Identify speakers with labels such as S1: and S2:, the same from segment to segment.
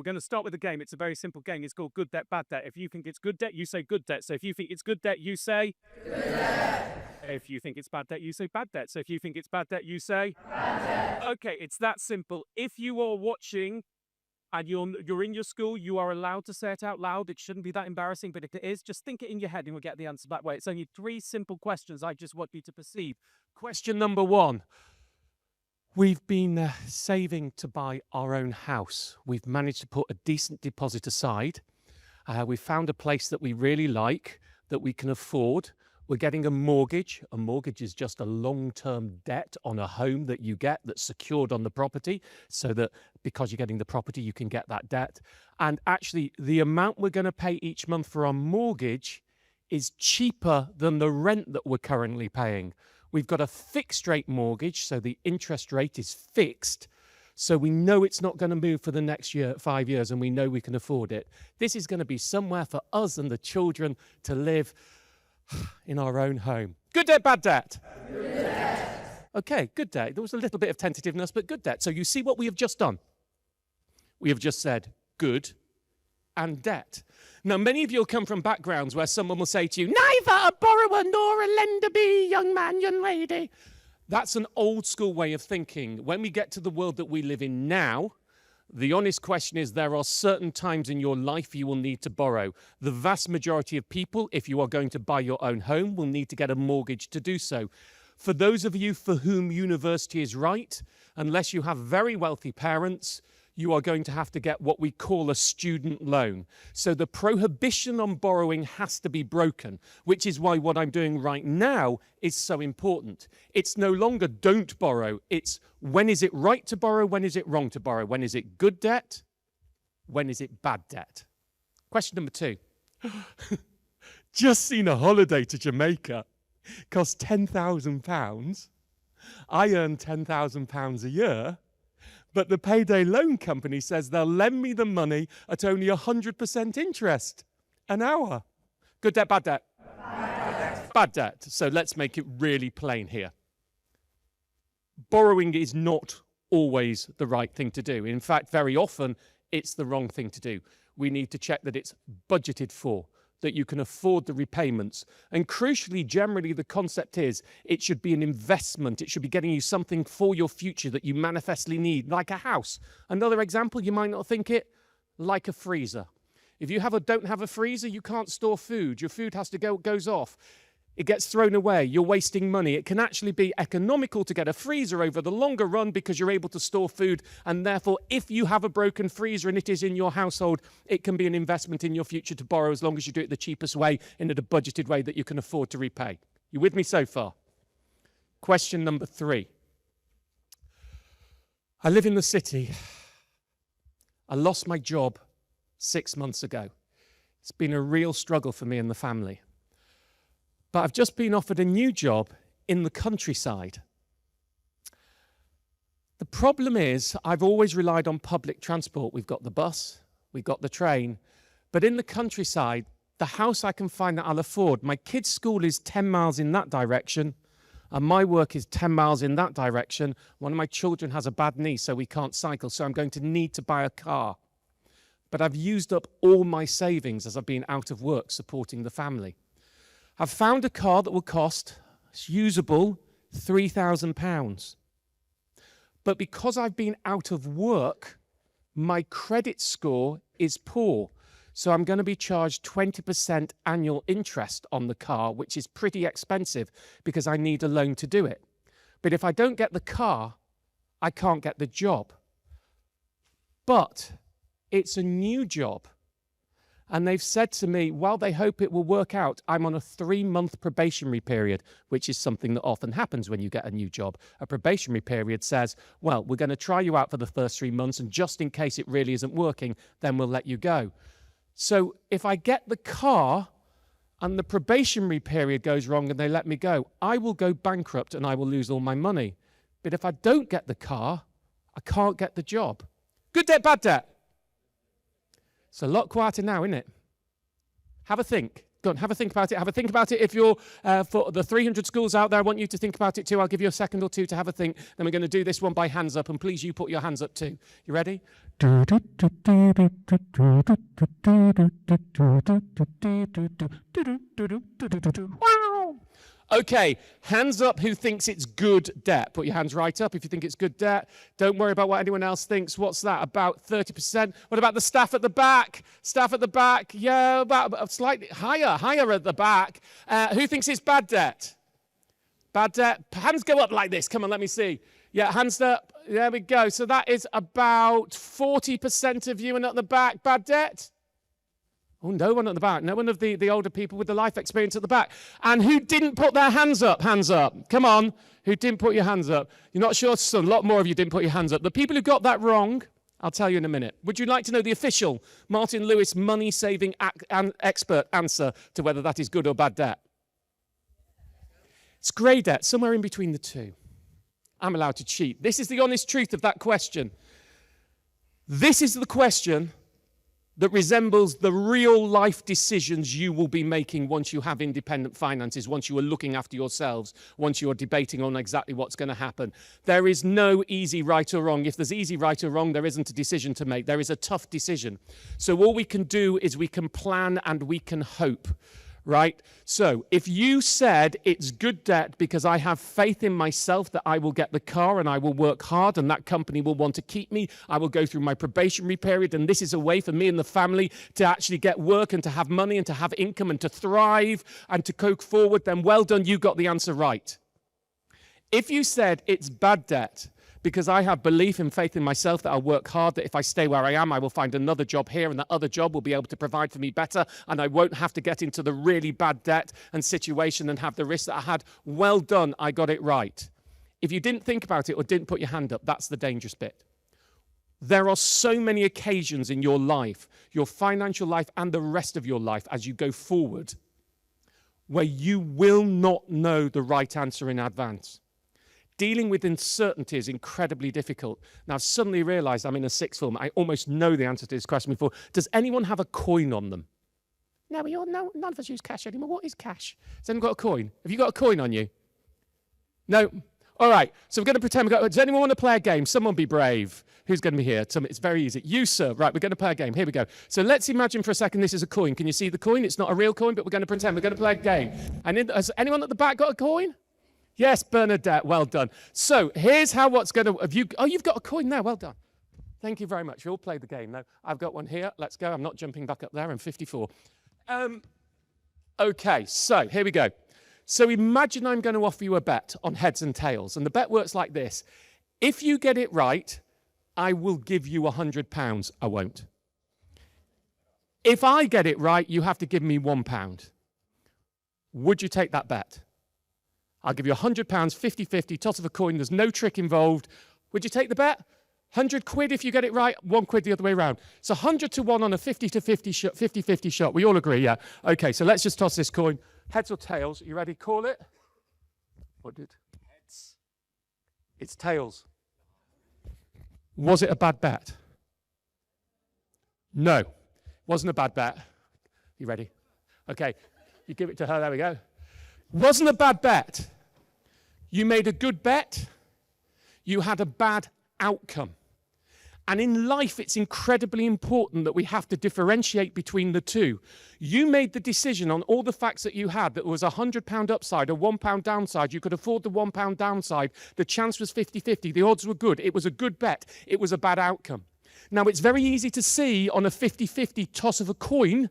S1: going to start with a game. It's a very simple game. It's called Good Debt, Bad Debt. If you think it's good debt, you say good debt. So if you think it's good debt, you say good debt. If you think it's bad debt, you say bad debt. So if you think it's bad debt, you say bad debt. Okay, it's that simple. If you are watching and you're in your school, you are allowed to say it out loud. It shouldn't be that embarrassing, but if it is, just think it in your head and we'll get the answer that way. It's only 3 simple questions I just want you to perceive. Question number 1. We've been saving to buy our own house. We've managed to put a decent deposit aside. We found a place that we really like, that we can afford. We're getting a mortgage. A mortgage is just a long-term debt on a home that you get that's secured on the property, so that because you're getting the property, you can get that debt. And actually, the amount we're going to pay each month for our mortgage is cheaper than the rent that we're currently paying. We've got a fixed rate mortgage, so the interest rate is fixed. So we know it's not going to move for the next 5 years, and we know we can afford it. This is going to be somewhere for us and the children to live in our own home. Good debt, bad debt? Good debt. Okay, good debt. There was a little bit of tentativeness, but good debt. So you see what we have just done? We have just said good and debt. Now, many of you will come from backgrounds where someone will say to you, neither a borrower nor a lender be, young man, young lady. That's an old school way of thinking. When we get to the world that we live in now, the honest question is there are certain times in your life you will need to borrow. The vast majority of people, if you are going to buy your own home, will need to get a mortgage to do so. For those of you for whom university is right, unless you have very wealthy parents, you are going to have to get what we call a student loan. So the prohibition on borrowing has to be broken, which is why what I'm doing right now is so important. It's no longer don't borrow. It's when is it right to borrow? When is it wrong to borrow? When is it good debt? When is it bad debt? Question number 2. Just seen a holiday to Jamaica. Cost £10,000. I earn £10,000 a year. But the payday loan company says they'll lend me the money at only 100% interest an hour. Good debt, bad debt? Bad debt. Bad debt. So let's make it really plain here. Borrowing is not always the right thing to do. In fact, very often, it's the wrong thing to do. We need to check that it's budgeted for, that you can afford the repayments. And crucially, generally, the concept is it should be an investment. It should be getting you something for your future that you manifestly need, like a house. Another example, you might not think it, like a freezer. If you don't have a freezer, you can't store food. Your food goes off. It gets thrown away. You're wasting money. It can actually be economical to get a freezer over the longer run because you're able to store food. And therefore, if you have a broken freezer and it is in your household, it can be an investment in your future to borrow as long as you do it the cheapest way, in a budgeted way that you can afford to repay. You with me so far? Question number 3. I live in the city. I lost my job 6 months ago. It's been a real struggle for me and the family. But I've just been offered a new job in the countryside. The problem is I've always relied on public transport. We've got the bus, we've got the train, but in the countryside, the house I can find that I'll afford, my kids' school is 10 miles in that direction, and my work is 10 miles in that direction. One of my children has a bad knee, so we can't cycle, so I'm going to need to buy a car. But I've used up all my savings as I've been out of work supporting the family. I've found a car that will cost, it's usable, £3,000. But because I've been out of work, my credit score is poor. So I'm going to be charged 20% annual interest on the car, which is pretty expensive because I need a loan to do it. But if I don't get the car, I can't get the job. But it's a new job. And they've said to me, while they hope it will work out, I'm on a 3-month probationary period, which is something that often happens when you get a new job. A probationary period says, well, we're going to try you out for the first 3 months, and just in case it really isn't working, then we'll let you go. So if I get the car and the probationary period goes wrong and they let me go, I will go bankrupt and I will lose all my money. But if I don't get the car, I can't get the job. Good debt, bad debt? It's a lot quieter now, isn't it? Have a think.
S2: Go on, have a think about it. Have a think about it. If you're for the 300 schools out there, I want you to think about it too. I'll give you a second or two to have a think. Then we're going to do this one by hands up, and please, you put your hands up too. You ready? Okay, hands up who thinks it's good debt. Put your hands right up if you think it's good debt. Don't worry about what anyone else thinks. What's that? About 30%. What about the staff at the back? Staff at the back. Yeah, about slightly higher at the back. Who thinks it's bad debt? Bad debt. Hands go up like this. Come on, let me see. Yeah, hands up. There we go. So that is about 40% of you and at the back. Bad debt? Oh, no one at the back. No one of the older people with the life experience at the back. And who didn't put their hands up? Hands up. Come on. Who didn't put your hands up? You're not sure? So a lot more of you didn't put your hands up. The people who got that wrong, I'll tell you in a minute. Would you like to know the official Martin Lewis money-saving expert answer to whether that is good or bad debt? It's grey debt, somewhere in between the two. I'm allowed to cheat. This is the honest truth of that question. This is the question that resembles the real life decisions you will be making once you have independent finances, once you are looking after yourselves, once you are debating on exactly what's going to happen. There is no easy right or wrong. If there's easy right or wrong, there isn't a decision to make. There is a tough decision. So all we can do is we can plan and we can hope. Right? So if you said it's good debt because I have faith in myself that I will get the car and I will work hard and that company will want to keep me, I will go through my probationary period and this is a way for me and the family to actually get work and to have money and to have income and to thrive and to go forward, then well done, you got the answer right. If you said it's bad debt because I have belief and faith in myself that I'll work hard, that if I stay where I am, I will find another job here and that other job will be able to provide for me better and I won't have to get into the really bad debt and situation and have the risk that I had. Well done, I got it right. If you didn't think about it or didn't put your hand up, that's the dangerous bit. There are so many occasions in your life, your financial life and the rest of your life as you go forward, where you will not know the right answer in advance. Dealing with uncertainty is incredibly difficult. Now, I've suddenly realized I'm in a sixth form. I almost know the answer to this question before. Does anyone have a coin on them? No, none of us use cash anymore. What is cash? Has anyone got a coin? Have you got a coin on you? No? All right. So we're going to pretend. Does anyone want to play a game? Someone be brave. Who's going to be here? It's very easy. You, sir. Right, we're going to play a game. Here we go. So let's imagine for a second this is a coin. Can you see the coin? It's not a real coin, but we're going to pretend. We're going to play a game. And has anyone at the back got a coin? Yes, Bernadette, well done. So here's how what's going to, you've got a coin now, well done. Thank you very much. We all played the game now. I've got one here. Let's go. I'm not jumping back up there. I'm 54. Okay, so here we go. So imagine I'm going to offer you a bet on heads and tails. And the bet works like this. If you get it right, I will give you £100. I won't. If I get it right, you have to give me £1. Would you take that bet? I'll give you £100, 50-50, toss of a coin. There's no trick involved. Would you take the bet? 100 quid if you get it right, 1 quid the other way around. So 100 to 1 on a 50-50 shot. We all agree, yeah? Okay, so let's just toss this coin. Heads or tails? You ready? Call it. What did? Heads. It's tails. Was it a bad bet? No. Wasn't a bad bet. You ready? Okay. You give it to her. There we go. Wasn't a bad bet. You made a good bet. You had a bad outcome. And in life, it's incredibly important that we have to differentiate between the two. You made the decision on all the facts that you had that there was a £100 upside, a £1 downside. You could afford the £1 downside. The chance was 50-50. The odds were good. It was a good bet. It was a bad outcome. Now, it's very easy to see on a 50-50 toss of a coin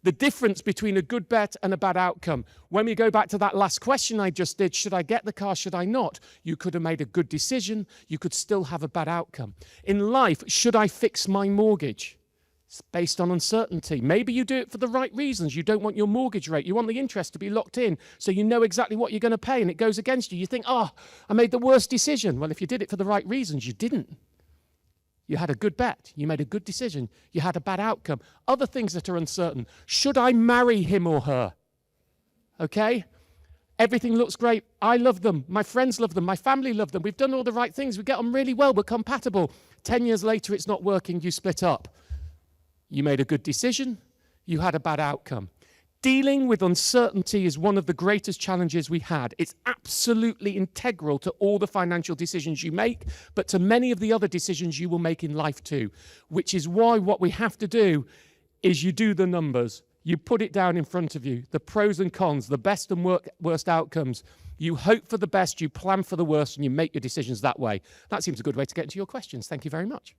S2: the difference between a good bet and a bad outcome. When we go back to that last question I just did, should I get the car, should I not? You could have made a good decision. You could still have a bad outcome. In life, should I fix my mortgage? It's based on uncertainty. Maybe you do it for the right reasons. You don't want your mortgage rate. You want the interest to be locked in so you know exactly what you're going to pay and it goes against you. You think, I made the worst decision. Well, if you did it for the right reasons, you didn't. You had a good bet. You made a good decision. You had a bad outcome. Other things that are uncertain. Should I marry him or her? Okay? Everything looks great. I love them. My friends love them. My family love them. We've done all the right things. We get on really well. We're compatible. 10 years later, it's not working. You split up. You made a good decision. You had a bad outcome. Dealing with uncertainty is one of the greatest challenges we had. It's absolutely integral to all the financial decisions you make, but to many of the other decisions you will make in life too, which is why what we have to do is you do the numbers. You put it down in front of you, the pros and cons, the best and worst outcomes. You hope for the best, you plan for the worst, and you make your decisions that way. That seems a good way to get into your questions. Thank you very much.